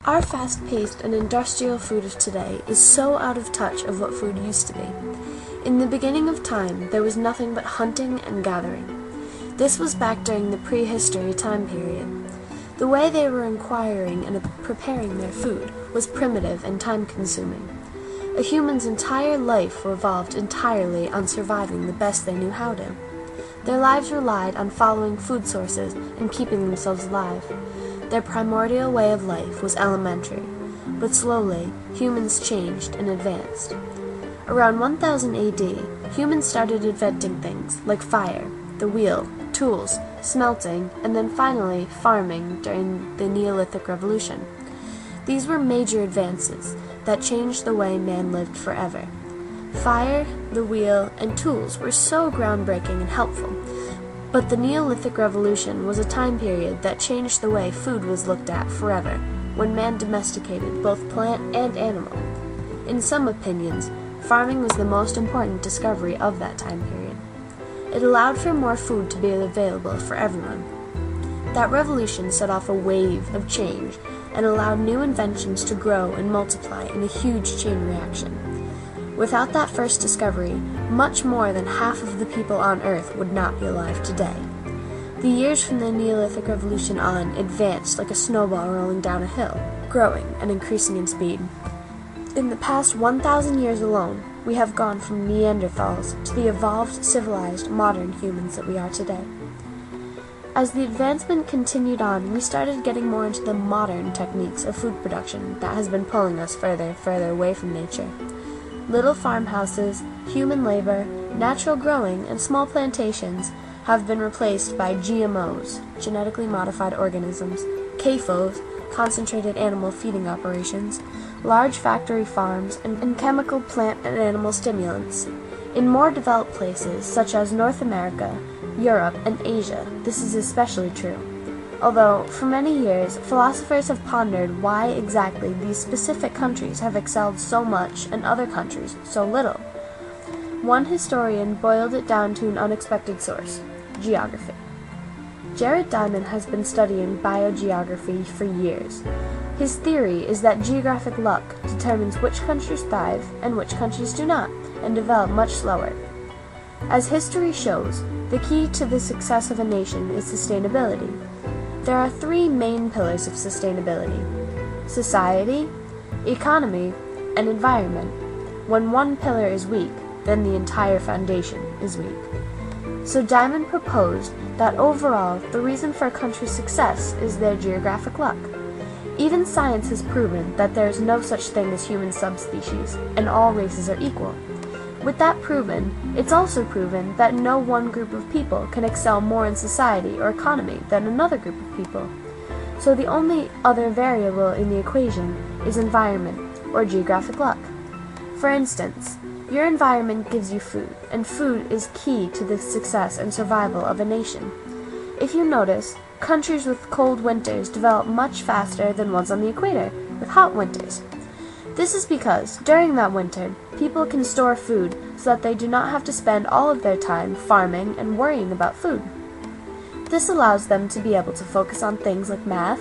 Our fast-paced and industrial food of today is so out of touch of what food used to be. In the beginning of time, there was nothing but hunting and gathering. This was back during the prehistory time period. The way they were acquiring and preparing their food was primitive and time-consuming. A human's entire life revolved entirely on surviving the best they knew how to. Their lives relied on following food sources and keeping themselves alive. Their primordial way of life was elementary, but slowly, humans changed and advanced. Around 1000 AD, humans started inventing things like fire, the wheel, tools, smelting, and then finally farming during the Neolithic Revolution. These were major advances that changed the way man lived forever. Fire, the wheel, and tools were so groundbreaking and helpful. But the Neolithic Revolution was a time period that changed the way food was looked at forever, when man domesticated both plant and animal. In some opinions, farming was the most important discovery of that time period. It allowed for more food to be available for everyone. That revolution set off a wave of change and allowed new inventions to grow and multiply in a huge chain reaction. Without that first discovery, much more than half of the people on Earth would not be alive today. The years from the Neolithic Revolution on advanced like a snowball rolling down a hill, growing and increasing in speed. In the past 1,000 years alone, we have gone from Neanderthals to the evolved, civilized, modern humans that we are today. As the advancement continued on, we started getting more into the modern techniques of food production that has been pulling us further and further away from nature. Little farmhouses, human labor, natural growing, and small plantations have been replaced by GMOs, genetically modified organisms, CAFOs, concentrated animal feeding operations, large factory farms, and chemical plant and animal stimulants. In more developed places, such as North America, Europe, and Asia, this is especially true. Although, for many years, philosophers have pondered why exactly these specific countries have excelled so much and other countries so little. One historian boiled it down to an unexpected source: geography. Jared Diamond has been studying biogeography for years. His theory is that geographic luck determines which countries thrive and which countries do not, and develop much slower. As history shows, the key to the success of a nation is sustainability. There are three main pillars of sustainability: society, economy, and environment. When one pillar is weak, then the entire foundation is weak. So Diamond proposed that overall, the reason for a country's success is their geographic luck. Even science has proven that there is no such thing as human subspecies, and all races are equal. With that proven, it's also proven that no one group of people can excel more in society or economy than another group of people. So the only other variable in the equation is environment, or geographic luck. For instance, your environment gives you food, and food is key to the success and survival of a nation. If you notice, countries with cold winters develop much faster than ones on the equator, with hot winters. This is because, during that winter, people can store food so that they do not have to spend all of their time farming and worrying about food. This allows them to be able to focus on things like math,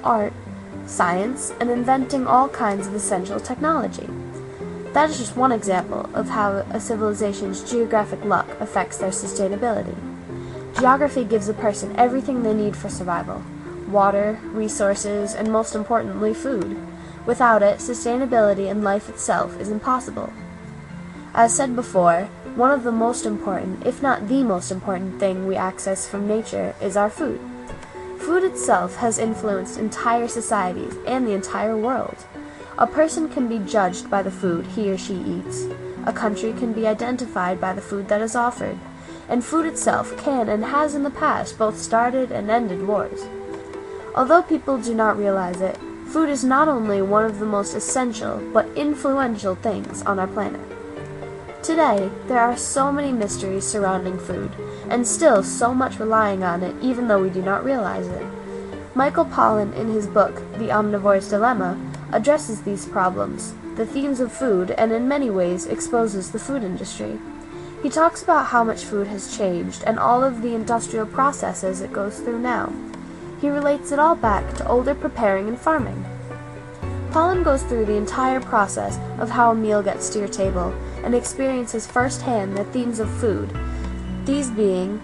art, science, and inventing all kinds of essential technology. That is just one example of how a civilization's geographic luck affects their sustainability. Geography gives a person everything they need for survival: water, resources, and most importantly, food. Without it, sustainability and life itself is impossible. As said before, one of the most important, if not the most important thing we access from nature is our food. Food itself has influenced entire societies and the entire world. A person can be judged by the food he or she eats. A country can be identified by the food that is offered. And food itself can and has in the past both started and ended wars. Although people do not realize it, food is not only one of the most essential but influential things on our planet. Today, there are so many mysteries surrounding food, and still so much relying on it even though we do not realize it. Michael Pollan, in his book, The Omnivore's Dilemma, addresses these problems, the themes of food, and in many ways exposes the food industry. He talks about how much food has changed and all of the industrial processes it goes through now. He relates it all back to older preparing and farming. Pollen goes through the entire process of how a meal gets to your table and experiences firsthand the themes of food, these being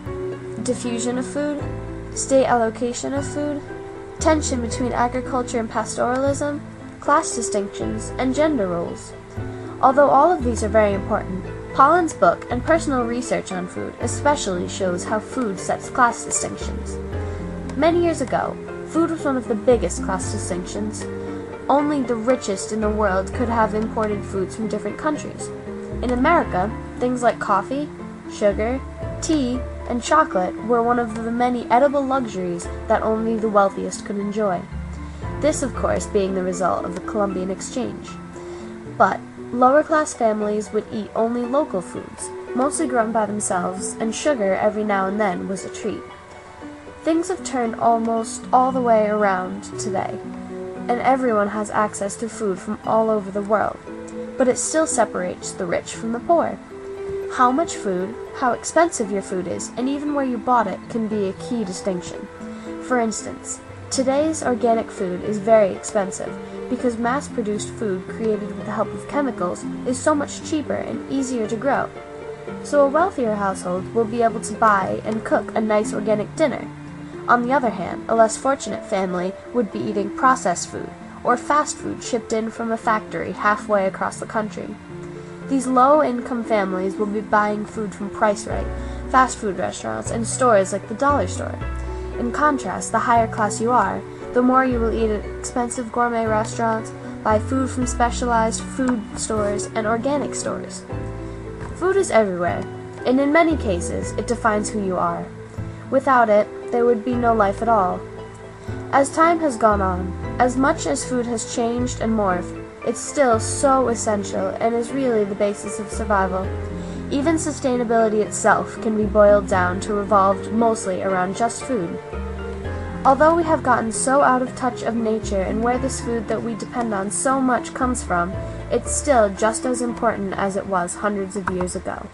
diffusion of food, state allocation of food, tension between agriculture and pastoralism, class distinctions, and gender roles. Although all of these are very important, Pollen's book and personal research on food especially shows how food sets class distinctions. Many years ago, food was one of the biggest class distinctions. Only the richest in the world could have imported foods from different countries. In America, things like coffee, sugar, tea, and chocolate were one of the many edible luxuries that only the wealthiest could enjoy. This, of course, being the result of the Columbian Exchange. But lower-class families would eat only local foods, mostly grown by themselves, and sugar every now and then was a treat. Things have turned almost all the way around today, and everyone has access to food from all over the world, but it still separates the rich from the poor. How much food, how expensive your food is, and even where you bought it can be a key distinction. For instance, today's organic food is very expensive because mass-produced food created with the help of chemicals is so much cheaper and easier to grow. So a wealthier household will be able to buy and cook a nice organic dinner. On the other hand, a less fortunate family would be eating processed food or fast food shipped in from a factory halfway across the country. These low-income families will be buying food from Price Right, fast food restaurants, and stores like the dollar store. In contrast, the higher class you are, the more you will eat at expensive gourmet restaurants, buy food from specialized food stores and organic stores. Food is everywhere, and in many cases, it defines who you are. Without it, there would be no life at all. As time has gone on, as much as food has changed and morphed, it's still so essential and is really the basis of survival. Even sustainability itself can be boiled down to revolve mostly around just food. Although we have gotten so out of touch of nature and where this food that we depend on so much comes from, it's still just as important as it was hundreds of years ago.